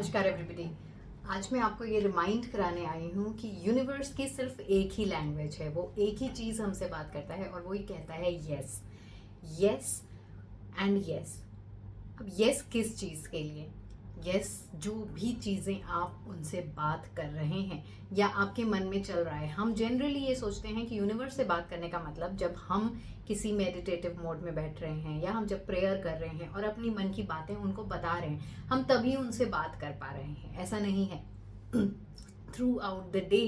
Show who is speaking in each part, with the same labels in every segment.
Speaker 1: नमस्कार एवरीबॉडी। आज मैं आपको ये रिमाइंड कराने आई हूँ कि यूनिवर्स की सिर्फ एक ही लैंग्वेज है, वो एक ही चीज़ हमसे बात करता है और वो ही कहता है यस। Yes and yes. अब यस किस चीज़ के लिए? यस जो भी चीज़ें आप उनसे बात कर रहे हैं या आपके मन में चल रहा है। हम जनरली ये सोचते हैं कि यूनिवर्स से बात करने का मतलब जब हम किसी मेडिटेटिव मोड में बैठ रहे हैं या हम जब प्रेयर कर रहे हैं और अपनी मन की बातें उनको बता रहे हैं, हम तभी उनसे बात कर पा रहे हैं। ऐसा नहीं है। थ्रू आउट द डे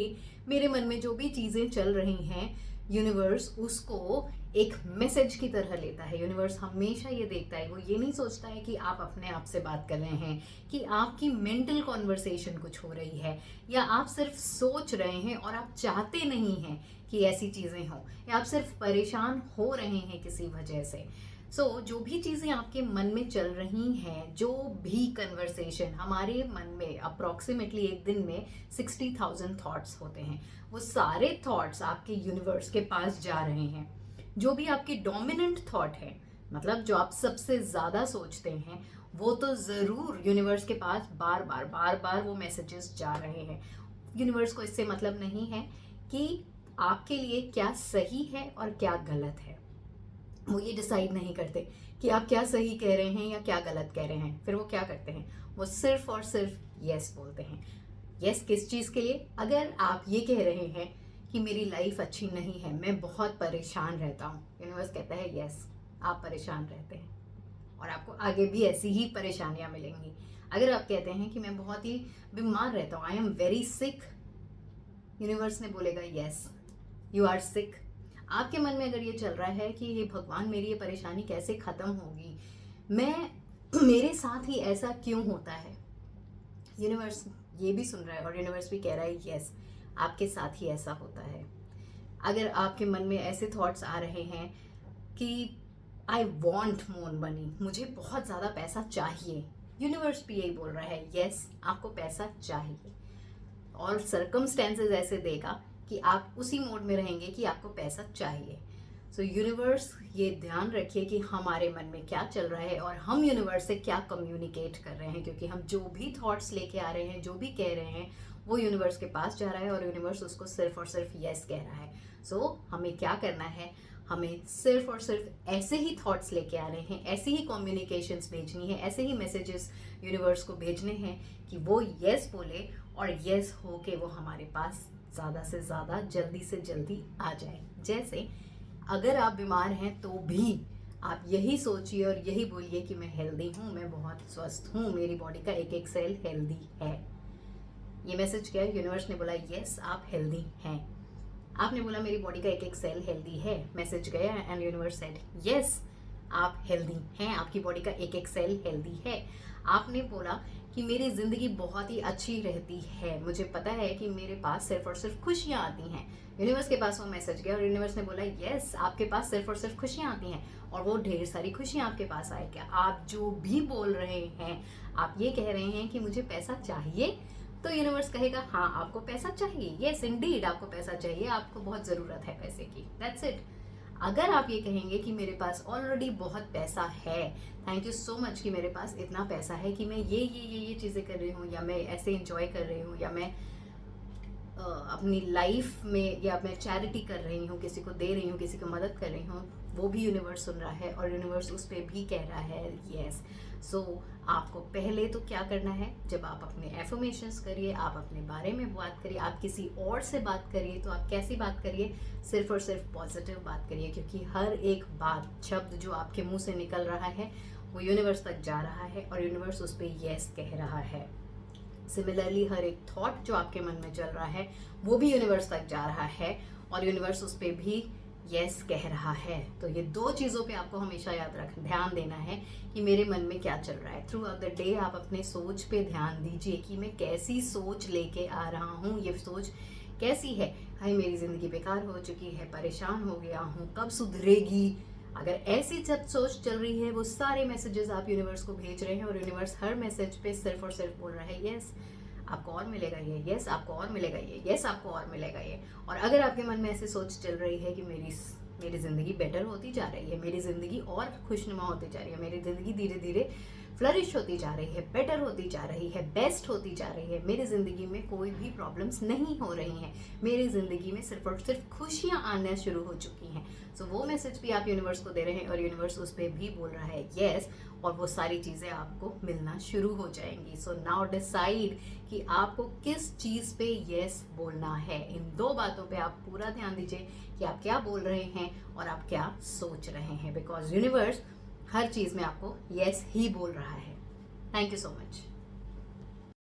Speaker 1: मेरे मन में जो भी चीज़ें चल रही हैं, यूनिवर्स उसको एक मैसेज की तरह लेता है। यूनिवर्स हमेशा ये देखता है, वो ये नहीं सोचता है कि आप अपने आप से बात कर रहे हैं, कि आपकी मेंटल कॉन्वर्सेशन कुछ हो रही है, या आप सिर्फ सोच रहे हैं और आप चाहते नहीं हैं कि ऐसी चीज़ें हों, या आप सिर्फ परेशान हो रहे हैं किसी वजह से। जो भी चीज़ें आपके मन में चल रही हैं, जो भी कन्वर्सेशन हमारे मन में अप्रॉक्सीमेटली एक दिन में 60,000 थॉट्स होते हैं, वो सारे थॉट्स आपके यूनिवर्स के पास जा रहे हैं। जो भी आपकी डोमिनेंट थॉट है, मतलब जो आप सबसे ज़्यादा सोचते हैं, वो तो ज़रूर यूनिवर्स के पास बार बार वो मैसेजेस जा रहे हैं। यूनिवर्स को इससे मतलब नहीं है कि आपके लिए क्या सही है और क्या गलत है। वो ये डिसाइड नहीं करते कि आप क्या सही कह रहे हैं या क्या गलत कह रहे हैं। फिर वो क्या करते हैं? वो सिर्फ और सिर्फ यस बोलते हैं। यस किस चीज़ के लिए? अगर आप ये कह रहे हैं कि मेरी लाइफ अच्छी नहीं है, मैं बहुत परेशान रहता हूँ, यूनिवर्स कहता है यस, आप परेशान रहते हैं और आपको आगे भी ऐसी ही परेशानियां मिलेंगी। अगर आप कहते हैं कि मैं बहुत ही बीमार रहता हूँ, I am very sick, universe ने बोलेगा यस, यू आर सिक। आपके मन में अगर ये चल रहा है कि ये भगवान मेरी ये परेशानी कैसे ख़त्म होगी, मैं मेरे साथ ही ऐसा क्यों होता है, यूनिवर्स ये भी सुन रहा है और यूनिवर्स भी कह रहा है यस, आपके साथ ही ऐसा होता है। अगर आपके मन में ऐसे थॉट्स आ रहे हैं कि आई वॉन्ट मोर मनी, मुझे बहुत ज़्यादा पैसा चाहिए, यूनिवर्स भी यही बोल रहा है यस, आपको पैसा चाहिए। और सर्कमस्टेंसेस ऐसे देगा कि आप उसी मोड में रहेंगे कि आपको पैसा चाहिए। यूनिवर्स ये ध्यान रखिए कि हमारे मन में क्या चल रहा है और हम यूनिवर्स से क्या कम्युनिकेट कर रहे हैं, क्योंकि हम जो भी थॉट्स लेके आ रहे हैं, जो भी कह रहे हैं, वो यूनिवर्स के पास जा रहा है और यूनिवर्स उसको सिर्फ और सिर्फ यस कह रहा है। हमें क्या करना है? हमें सिर्फ और सिर्फ ऐसे ही थॉट्स लेके आ रहे हैं, ऐसे ही कम्युनिकेशंस भेजनी है, ऐसे ही मैसेजेस यूनिवर्स को भेजने हैं कि वो यस बोले और यस हो के वो हमारे पास ज़्यादा से ज़्यादा जल्दी से जल्दी आ जाए। जैसे अगर आप बीमार हैं तो भी आप यही सोचिए और यही बोलिए कि मैं हेल्दी हूँ, मैं बहुत स्वस्थ हूँ, मेरी बॉडी का एक एक सेल हेल्दी है। ये मैसेज क्या है? यूनिवर्स ने बोला यस, आप हेल्दी हैं। आपने बोला मेरी बॉडी का एक एक सेल हेल्दी है, मैसेज गया एंड यूनिवर्स सेड यस, आप हेल्दी हैं, आपकी बॉडी का एक एक सेल हेल्दी है। आपने बोला कि मेरी ज़िंदगी बहुत ही अच्छी रहती है, मुझे पता है कि मेरे पास सिर्फ और सिर्फ खुशियाँ आती हैं। यूनिवर्स के पास वो मैसेज गया और यूनिवर्स ने बोला यस, आपके पास सिर्फ और सिर्फ खुशियाँ आती हैं और वो ढेर सारी खुशियाँ आपके पास आए। क्या आप जो भी बोल रहे हैं, आप ये कह रहे हैं कि मुझे पैसा चाहिए, तो यूनिवर्स कहेगा हाँ आपको पैसा चाहिए, यस इंडीड आपको पैसा चाहिए, आपको बहुत ज़रूरत है पैसे की, दैट्स इट। अगर आप ये कहेंगे कि मेरे पास ऑलरेडी बहुत पैसा है, थैंक यू सो मच कि मेरे पास इतना पैसा है कि मैं ये चीज़ें कर रही हूँ, या मैं ऐसे इंजॉय कर रही हूँ, या मैं अपनी लाइफ में, या मैं चैरिटी कर रही हूँ, किसी को दे रही हूँ, किसी को मदद कर रही हूँ, वो भी यूनिवर्स सुन रहा है और यूनिवर्स उस पर भी कह रहा है यस। आपको पहले तो क्या करना है? जब आप अपने एफर्मेशंस करिए, आप अपने बारे में बात करिए, आप किसी और से बात करिए, तो आप कैसी बात करिए? सिर्फ और सिर्फ पॉजिटिव बात करिए, क्योंकि हर एक बात, शब्द जो आपके मुंह से निकल रहा है वो यूनिवर्स तक जा रहा है और यूनिवर्स उस पर यस कह रहा है। सिमिलरली हर एक थॉट जो आपके मन में चल रहा है वो भी यूनिवर्स तक जा रहा है और यूनिवर्स उस पर भी यस कह रहा है। तो ये दो चीज़ों पे आपको हमेशा ध्यान देना है कि मेरे मन में क्या चल रहा है। थ्रू आउट द डे आप अपने सोच पे ध्यान दीजिए कि मैं कैसी सोच लेके आ रहा हूँ, ये सोच कैसी है। हाय मेरी ज़िंदगी बेकार हो चुकी है, परेशान हो गया हूँ, कब सुधरेगी। अगर ऐसी जब सोच चल रही है, वो सारे मैसेजेस आप यूनिवर्स को भेज रहे हैं और यूनिवर्स हर मैसेज पे सिर्फ और सिर्फ बोल रहा है यस आपको और मिलेगा ये, यस आपको और मिलेगा ये, यस आपको और मिलेगा ये। और अगर आपके मन में ऐसी सोच चल रही है कि मेरी ज़िंदगी बेटर होती जा रही है, मेरी ज़िंदगी और खुशनुमा होती जा रही है, मेरी ज़िंदगी धीरे धीरे फ्लरिश होती जा रही है, बेटर होती जा रही है, बेस्ट होती जा रही है। मेरी ज़िंदगी में कोई भी प्रॉब्लम्स नहीं हो रही हैं, मेरी ज़िंदगी में सिर्फ और सिर्फ खुशियाँ आना शुरू हो चुकी हैं। सो वो मैसेज भी आप यूनिवर्स को दे रहे हैं और यूनिवर्स उस पर भी बोल रहा है येस, और वो सारी चीज़ें आपको मिलना शुरू हो जाएंगी। सो नाउ डिसाइड कि आपको किस चीज़ पे येस बोलना है। इन दो बातों पे आप पूरा ध्यान दीजिए कि आप क्या बोल रहे हैं और आप क्या सोच रहे हैं, बिकॉज यूनिवर्स हर चीज़ में आपको येस ही बोल रहा है। Thank you so much.